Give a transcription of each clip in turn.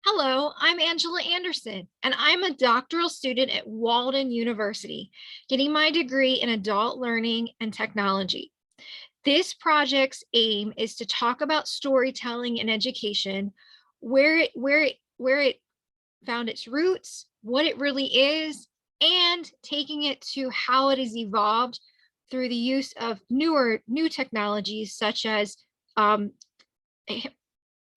Hello, I'm Angela Anderson, and I'm a doctoral student at Walden University, getting my degree in adult learning and technology. This project's aim is to talk about storytelling in education, where it found its roots, what it really is, and taking it to how it has evolved through the use of new technologies such as um,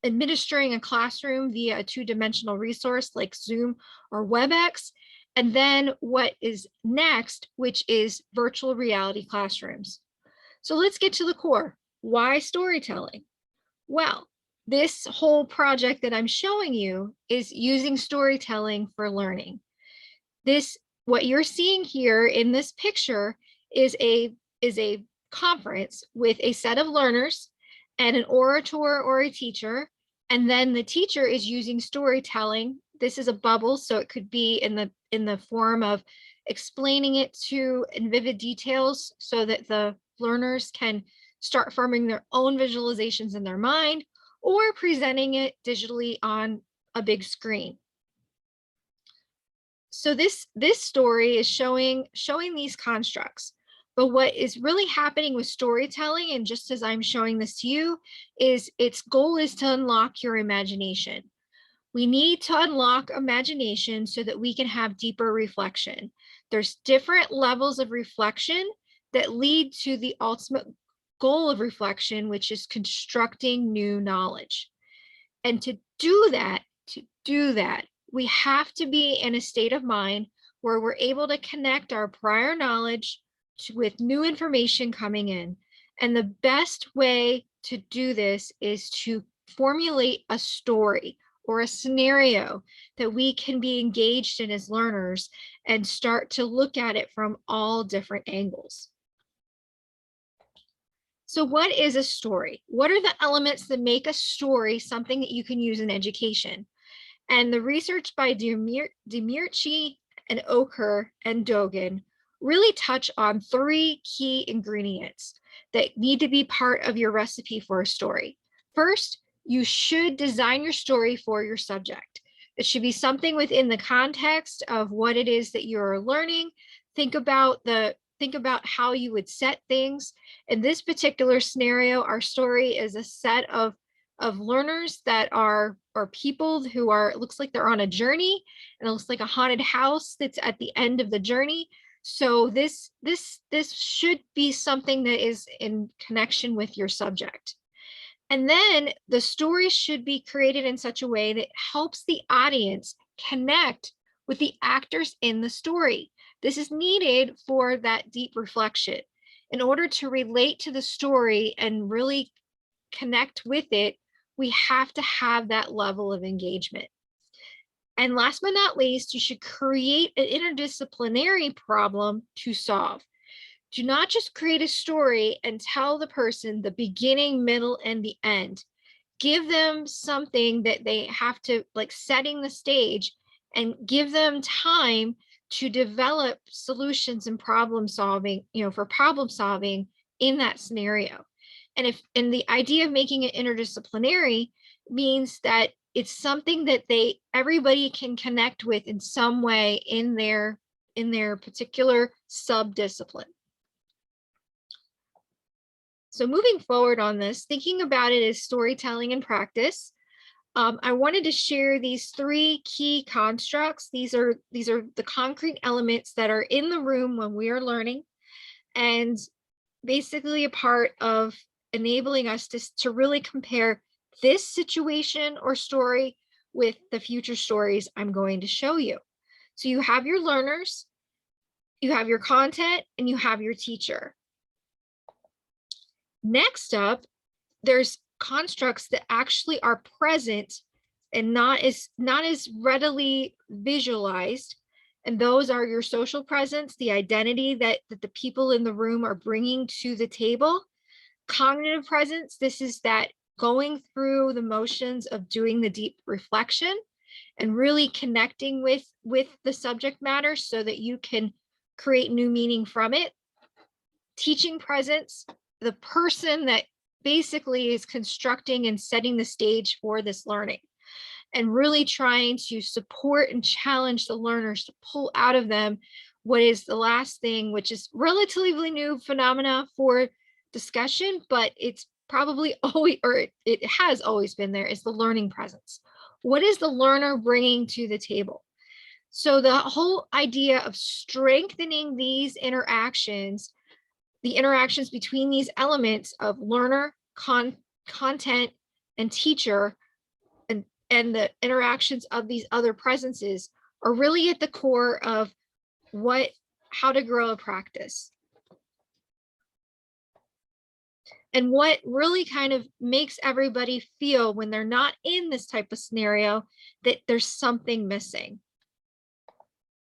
administering a classroom via a two-dimensional resource like Zoom or WebEx, and then what is next, which is virtual reality classrooms. So let's get to the core. Why storytelling? Well, this whole project that I'm showing you is using storytelling for learning. What you're seeing here in this picture is a conference with a set of learners and an orator or a teacher, and then the teacher is using storytelling. This is a bubble, so it could be in the form of explaining it to in vivid details so that the learners can start forming their own visualizations in their mind, or presenting it digitally on a big screen. So this story is showing these constructs. But what is really happening with storytelling, and just as I'm showing this to you, is its goal is to unlock your imagination. We need to unlock imagination so that we can have deeper reflection. There's different levels of reflection that lead to the ultimate goal of reflection, which is constructing new knowledge. And to do that, we have to be in a state of mind where we're able to connect our prior knowledge with new information coming in. And the best way to do this is to formulate a story or a scenario that we can be engaged in as learners and start to look at it from all different angles. So what is a story? What are the elements that make a story something that you can use in education? And the research by Demirci and Oker and Dogan really touch on three key ingredients that need to be part of your recipe for a story. First, you should design your story for your subject. It should be something within the context of what it is that you're learning. Think about how you would set things. In this particular scenario, our story is a set of learners that are people who are, it looks like they're on a journey, and it looks like a haunted house that's at the end of the journey. So this should be something that is in connection with your subject. And then the story should be created in such a way that helps the audience connect with the actors in the story. This is needed for that deep reflection. In order to relate to the story and really connect with it, we have to have that level of engagement. And last but not least, you should create an interdisciplinary problem to solve. Do not just create a story and tell the person the beginning, middle, and the end. Give them something that they have to, like setting the stage, and give them time to develop solutions and problem solving, for problem solving in that scenario. And the idea of making it interdisciplinary means that it's something that everybody can connect with in some way in their particular sub-discipline. So moving forward on this, thinking about it as storytelling in practice, I wanted to share these three key constructs. These are the concrete elements that are in the room when we are learning, and basically a part of enabling us to really compare this situation or story with the future stories I'm going to show you. So you have your learners, you have your content, and you have your teacher. Next up, there's constructs that actually are present and not as readily visualized. And those are your social presence, the identity that the people in the room are bringing to the table. Cognitive presence, this is that going through the motions of doing the deep reflection and really connecting with the subject matter so that you can create new meaning from it. Teaching presence, the person that basically is constructing and setting the stage for this learning. and really trying to support and challenge the learners to pull out of them what is the last thing, which is relatively new phenomena for discussion, but it's probably always, or it has always been there, is the learning presence. What is the learner bringing to the table? So the whole idea of strengthening these interactions, the interactions between these elements of learner, content, and teacher, and the interactions of these other presences are really at the core of how to grow a practice. And what really kind of makes everybody feel when they're not in this type of scenario that there's something missing.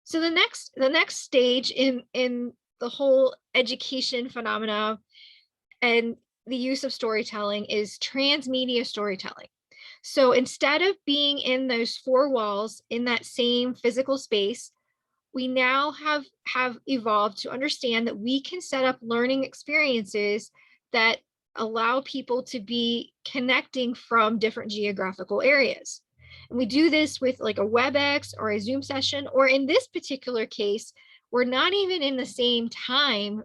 So the next stage in the whole education phenomena and the use of storytelling is transmedia storytelling. So instead of being in those four walls in that same physical space, we now have evolved to understand that we can set up learning experiences that allow people to be connecting from different geographical areas. And we do this with like a WebEx or a Zoom session, or in this particular case, we're not even in the same time.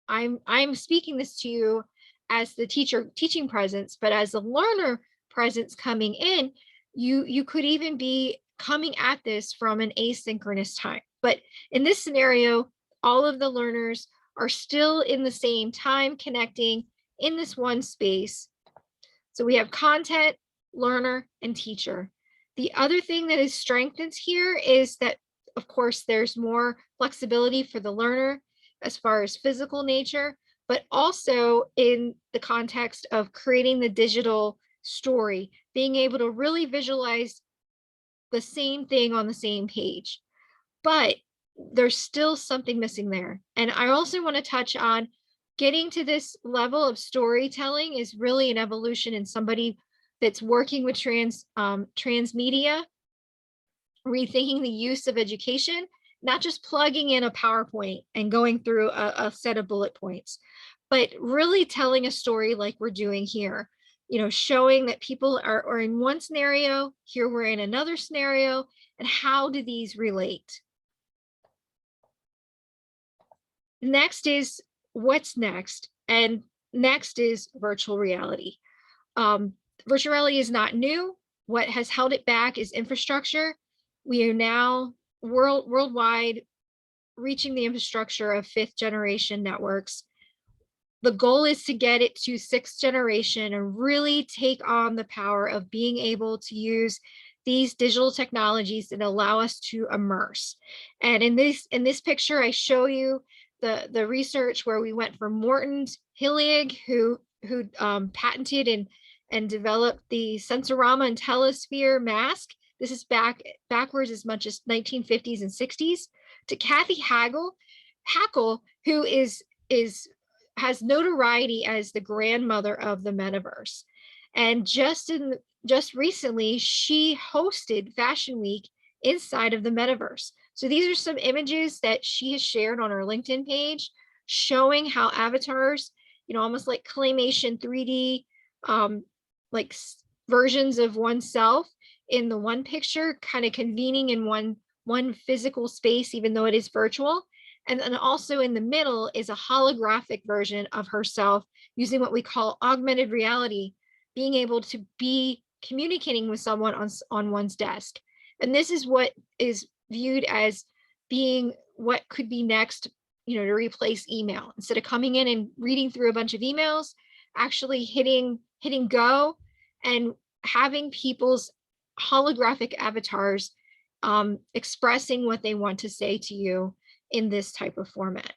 I'm speaking this to you as the teaching presence, but as the learner presence coming in, you could even be coming at this from an asynchronous time. But in this scenario, all of the learners are still in the same time connecting in this one space. So we have content, learner, and teacher. The other thing that is strengthened here is that, of course, there's more flexibility for the learner as far as physical nature, but also in the context of creating the digital story, being able to really visualize the same thing on the same page. But there's still something missing there. And I also want to touch on getting to this level of storytelling is really an evolution in somebody that's working with transmedia, rethinking the use of education, not just plugging in a PowerPoint and going through a set of bullet points, but really telling a story like we're doing here, showing that people are in one scenario, here we're in another scenario, and how do these relate? Next is what's next, and next is virtual reality. Virtual reality is not new. What has held it back is infrastructure. We are now worldwide reaching the infrastructure of 5th generation networks. The goal is to get it to 6th generation and really take on the power of being able to use these digital technologies that allow us to immerse. And in this picture, I show you the research where we went from Morton Hilliig, who patented and developed the Sensorama and Telesphere mask. This is backwards as much as 1950s and 60s, to Kathy Hackle, who has notoriety as the grandmother of the metaverse. And just recently, she hosted Fashion Week inside of the metaverse. So these are some images that she has shared on her LinkedIn page, showing how avatars, almost like claymation 3D, like versions of oneself in the one picture, kind of convening in one physical space, even though it is virtual. And then also in the middle is a holographic version of herself using what we call augmented reality, being able to be communicating with someone on one's desk. And this is what is viewed as being what could be next, to replace email. Instead of coming in and reading through a bunch of emails, actually hitting go and having people's holographic avatars expressing what they want to say to you in this type of format.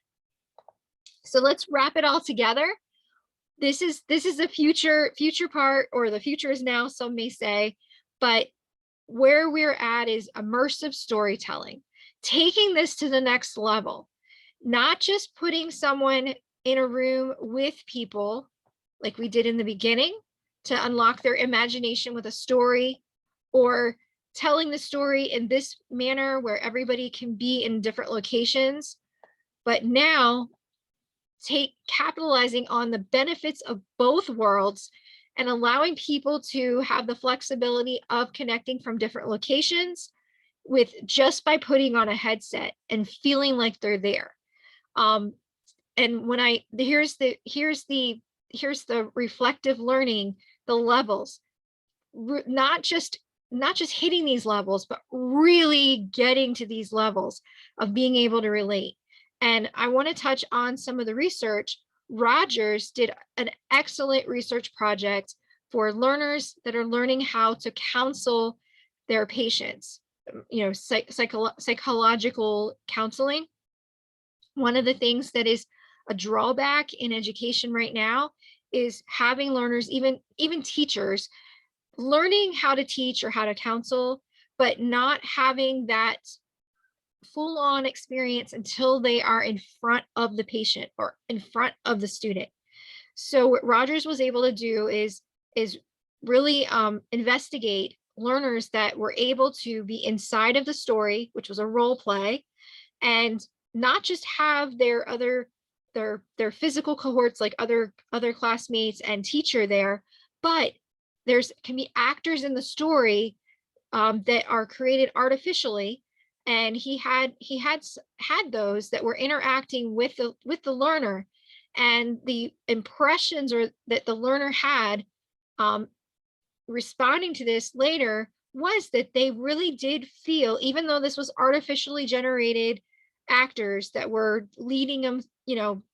So let's wrap it all together. This is the future part, or the future is now, some may say, but where we're at is immersive storytelling, taking this to the next level, not just putting someone in a room with people like we did in the beginning to unlock their imagination with a story, or telling the story in this manner where everybody can be in different locations, but now capitalizing on the benefits of both worlds and allowing people to have the flexibility of connecting from different locations with just by putting on a headset and feeling like they're there. And when here's the reflective learning, the levels, not just hitting these levels, but really getting to these levels of being able to relate. And I want to touch on some of the research. Rogers did an excellent research project for learners that are learning how to counsel their patients, psychological counseling. One of the things that is a drawback in education right now is having learners, even teachers, learning how to teach or how to counsel, but not having that full-on experience until they are in front of the patient or in front of the student. So what Rogers was able to do is really investigate learners that were able to be inside of the story, which was a role play, and not just have their physical cohorts like other classmates and teacher there, but can be actors in the story that are created artificially, and he had those that were interacting with the learner, and the impressions that the learner had responding to this later was that they really did feel, even though this was artificially generated actors that were leading them,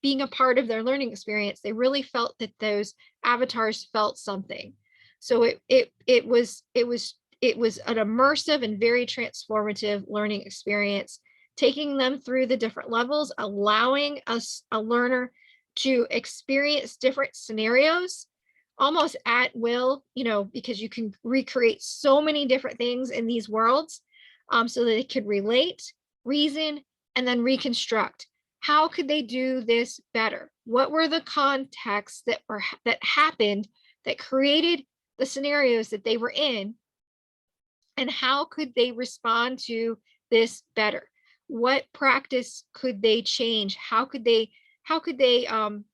being a part of their learning experience, they really felt that those avatars felt something. So it was an immersive and very transformative learning experience, taking them through the different levels, allowing a learner to experience different scenarios almost at will, because you can recreate so many different things in these worlds, so that they could relate, reason, and then reconstruct. How could they do this better? What were the contexts that happened that created the scenarios that they were in? And how could they respond to this better? What practice could they change? How could they come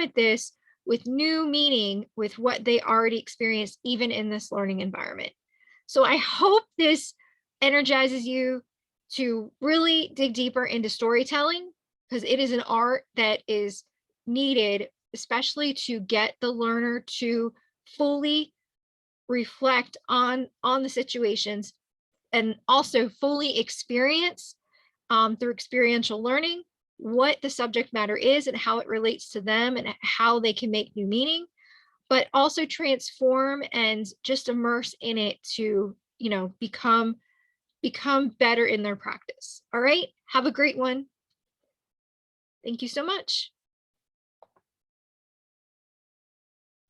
at this with new meaning with what they already experienced, even in this learning environment? So I hope this energizes you to really dig deeper into storytelling, because it is an art that is needed, especially to get the learner to fully reflect on the situations, and also fully experience through experiential learning what the subject matter is and how it relates to them and how they can make new meaning, but also transform and just immerse in it to, become better in their practice. All right, have a great one. Thank you so much.